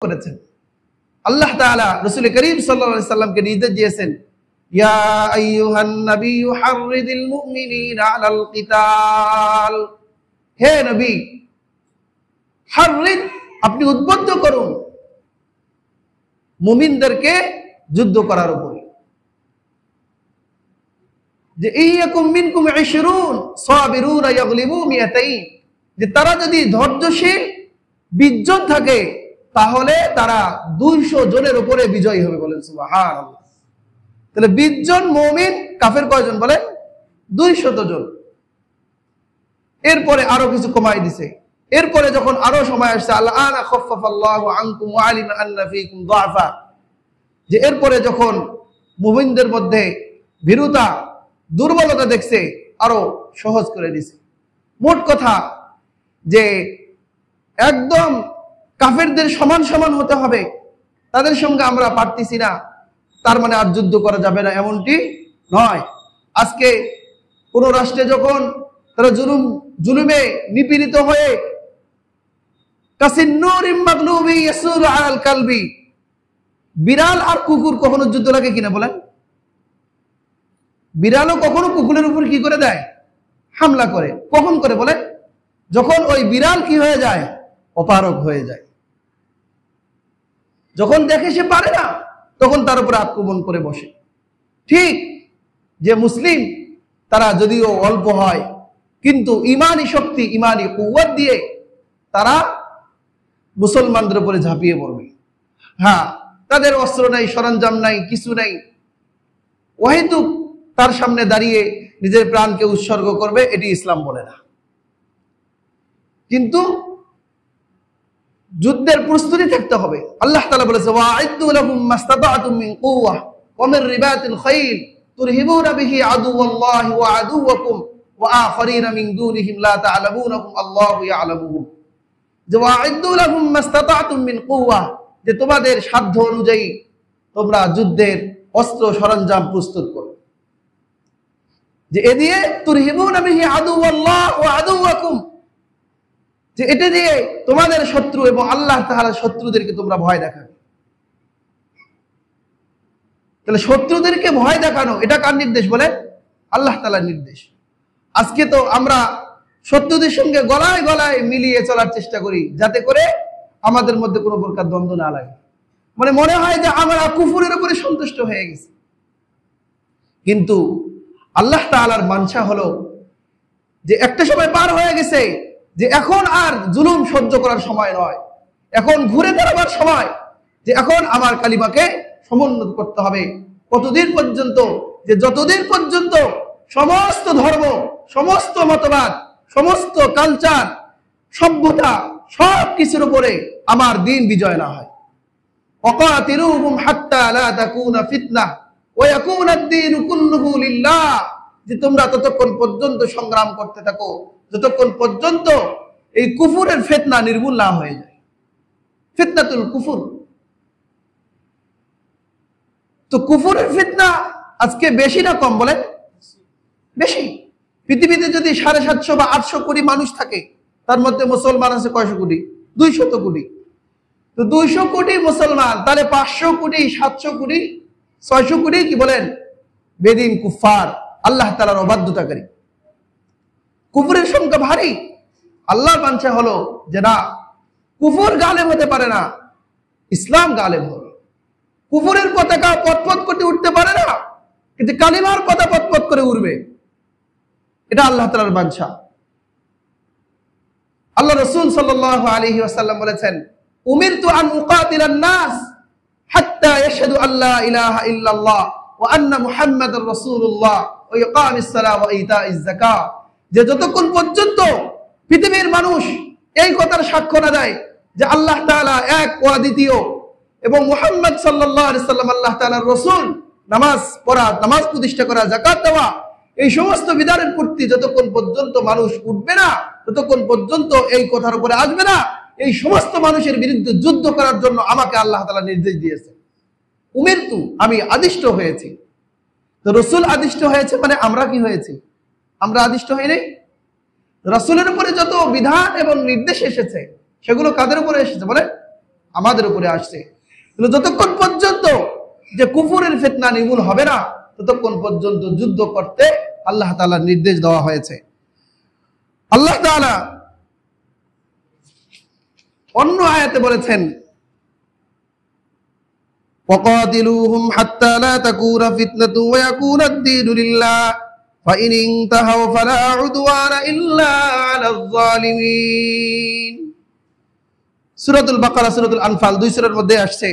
করেছেন। আল্লাহ তাআলা রাসূল করিম সাল্লাল্লাহু আলাইহি সাল্লামকে নির্দেশ দিয়েছেন, ইয়া আইয়ুহান নাবিয়্যু হাররিদিল মুমিনিনা আলাল কিতাল। হে নবী, হাররিদ, আপনি উদ্বুদ্ধ করুন মুমিনদেরকে যুদ্ধ করার উপরে। যে ইয়াকুম মিনকুম 20 সাবিরুনা ইয়াগলিবু মিয়াতাইন, যে তারা যদি ধৈর্যশীল 20 জন থাকে তাহলে তারা 200 জনের উপরে বিজয়ী হবে। বলেন সুবহানাল্লাহ। তাহলে 20 জন মুমিন, কাফের কয়জন বলেন? 200 জন। এরপরে আরো কিছু কমাই দিছে। এরপরে যখন আরো সময় আসছে, আল্লাহ খাফফাল্লাহু আনকুম ওয়া আলিমা আন্না ফীকুম দুআফা, যে এরপরে যখন মুমিনদের মধ্যে ভীরুতা দুর্বলতা দেখছে, আরো সহজ করে দিছে। মোট কথা যে একদম কাফেরদের সমান সমান হতে হবে, তাদের সঙ্গে আমরা পারতেছি না তার মানে আর যুদ্ধ করা যাবে না, এমনটি নয়। আজকে কোন রাষ্ট্রে যখন তারা জুলুমে নিপীড়িত হয়ে কাসিন্নুরিম মাগলুবি ইয়াসুরু আলাল কালবি, বিড়াল আর কুকুর কখনো যুদ্ধ লাগে কিনা বলেন? বিড়ালও কখনো কুকুরের উপর কি করে দেয়? হামলা করে। কখন করে বলে? যখন ওই বিড়াল কি হয়ে যায়? অপারগ হয়ে যায়। যখন দেখে সে পারে না, তখন তার উপরে আক্রমণ করে বসে। ঠিক যে মুসলিম তারা যদিও অল্প হয়, কিন্তু ইমানি শক্তি, ইমানি কুওয়াত দিয়ে তারা মুসলমানদের উপরে ঝাঁপিয়ে পড়বে। হ্যাঁ, তাদের অস্ত্র নাই, সরঞ্জাম নাই, কিছু নাই, ওয়াহিদুক তার সামনে দাঁড়িয়ে নিজের প্রাণকে উৎসর্গ করবে, এটি ইসলাম বলে না। কিন্তু যুদ্ধের প্রস্তুতি থাকতে হবে। আল্লাহ তাআলা বলেছে, ওয়া'ইদ্দু লাহুম মাসতাতা'তুম মিন কুওয়া ওয়া মিন রিবাতিল খাইল তুরহিবুনা বিহি আদুওয়াল্লাহি ওয়া আদুওয়াকুম ওয়া আখারিনা মিন দুনিহিম লা তা'লামুনাহুম আল্লাহু ইয়া'লামুহুম। যে ওয়া'ইদ্দু লাহুম মাসতাতা'তুম মিন কুওয়া, যে তোমাদের সাধ্য অনুযায়ী তোমরা যুদ্ধের অস্ত্র সরঞ্জাম প্রস্তুত করো। যে এ দিয়ে তুরহিবুনা বিহি আদুওয়াল্লাহ ওয়া আদুওয়াকুম, যে এটা দিয়ে তোমাদের শত্রু এবং আল্লাহ তাআলার শত্রুদেরকে তোমরা ভয় দেখাবে। তাহলে শত্রুদেরকে ভয় দেখানো এটা কার নির্দেশ বলেন? আল্লাহ তাআলার নির্দেশ। আজকে তো আমরা শত্রুদের সঙ্গে গলায় গলায় মিলিয়ে চলার চেষ্টা করি, যাতে করে আমাদের মধ্যে কোনো প্রকার দ্বন্দ্ব না লাগে। মানে মনে হয় যে আমরা কুফরের উপরে সন্তুষ্ট হয়ে গেছি। কিন্তু আল্লাহ তাআলার মানসা হলো যে একটা সময় পার হয়ে গেছে, যে এখন আর জুলুম সহ্য করার সময় নয়, এখন ঘুরে দাঁড়াবার সময়, যে এখন আমার কালিমাকে সমুন্নত করতে হবে। কতদিন পর্যন্ত? যে যতদিন পর্যন্ত সমস্ত ধর্ম, সমস্ত মতবাদ, সমস্ত কালচার, সভ্যতা, সব কিছুর উপরে আমার দিন বিজয় না হয়। ওয়াকাতিলুহুম হাত্তা লা তাকুনা ফিতনাহ ওয়া ইয়াকুনা আদ-দীনু কুল্লুহু লিল্লাহ, যে তোমরা ততক্ষণ পর্যন্ত সংগ্রাম করতে থাকো যতক্ষণ পর্যন্ত এই কুফুরের ফিতনা নির্মূল না হয়ে যায়। ফিতনাতুল কুফুর। তো কুফুরের ফিতনা আজকে বেশি না কম বলেন? বেশি। পৃথিবীতে যদি 750 বা 800 কোটি মানুষ থাকে, তার মধ্যে মুসলমান আছে কয়শো কোটি? 200 কোটি। তো 200 কোটি মুসলমান, তাহলে 500 কোটি, 700 কোটি, 600 কোটি কি বলেন? বেদিন, কুফার, আল্লাহ তাআলার অবাধ্যতাকারী। কুফরের সংখ্যা ভারী। আল্লাহর বাঞ্ছা হলো যে না, কুফর গালেব হতে পারে না, ইসলাম গালেব হবে। কুফরের পতাকা পতপত করে উঠতে পারে না, কিন্তু কালিমার পতাকা পতপত করে উঠবে। এটা আল্লাহ তাআলার বাঞ্ছা। আল্লাহ রাসূল সাল্লাল্লাহু আলাইহি ওয়াসাল্লাম বলেছেন, উমিরতু আন উকাতিলান নাস হাত্তা ইয়াশহাদু আল্লা ইলাহা ইল্লাল্লাহ ওয়া আন্না মুহাম্মাদুর রাসূলুল্লাহ ওয়া ইকামিস সালাহ ওয়া ইতাইজ যাকাত, যে যতক্ষণ পর্যন্ত পৃথিবীর মানুষ এই কথার সাক্ষ্য না দেয় যে আল্লাহ তাআলা এক ও দ্বিতীয় এবং মুহাম্মদ সাল্লাল্লাহু আলাইহি সাল্লাম আল্লাহ তাআলার রাসূল, নামাজ পড়া, নামাজ প্রতিষ্ঠা করা, যাকাত দেওয়া, এই সমস্ত বিধানের প্রতি যতক্ষণ পর্যন্ত মানুষ উঠবে না, ততক্ষণ পর্যন্ত এই কথার উপরে আসবে না, এই সমস্ত মানুষের বিরুদ্ধে যুদ্ধ করার জন্য আমাকে আল্লাহ তাআলা নির্দেশ দিয়েছে। উমিরতু, আমি আদিষ্ট হয়েছি। তো রাসূল আদিষ্ট হয়েছে মানে আমরা কি হয়েছি? আমরা আদিষ্ট হই নাই। রাসূলের উপরে যত বিধান এবং নির্দেশ এসেছে সেগুলো কাদের উপরে এসেছে বলে? আমাদের উপরে আসছে। কিন্তু যতক্ষণ পর্যন্ত যে কুফরের ফিতনা নির্মূল হবে না, ততক্ষণ পর্যন্ত যুদ্ধ করতে আল্লাহ তাআলার নির্দেশ দেওয়া হয়েছে। আল্লাহ তাআলা অন্য আয়াতে বলেছেন, وَقَاتِلُوهُمْ حَتَّى لَا تَكُونَ فِتْنَةٌ وَيَكُونَ الدِّينُ لِلَّهِ فَإِنِ انتهوا فَلَا عُدْوَانَ إِلَّا عَلَى الظَّالِمِينَ। সূরাতুল বাকারা, সূরাতুল আনফাল, দুই সূরার মধ্যে আসছে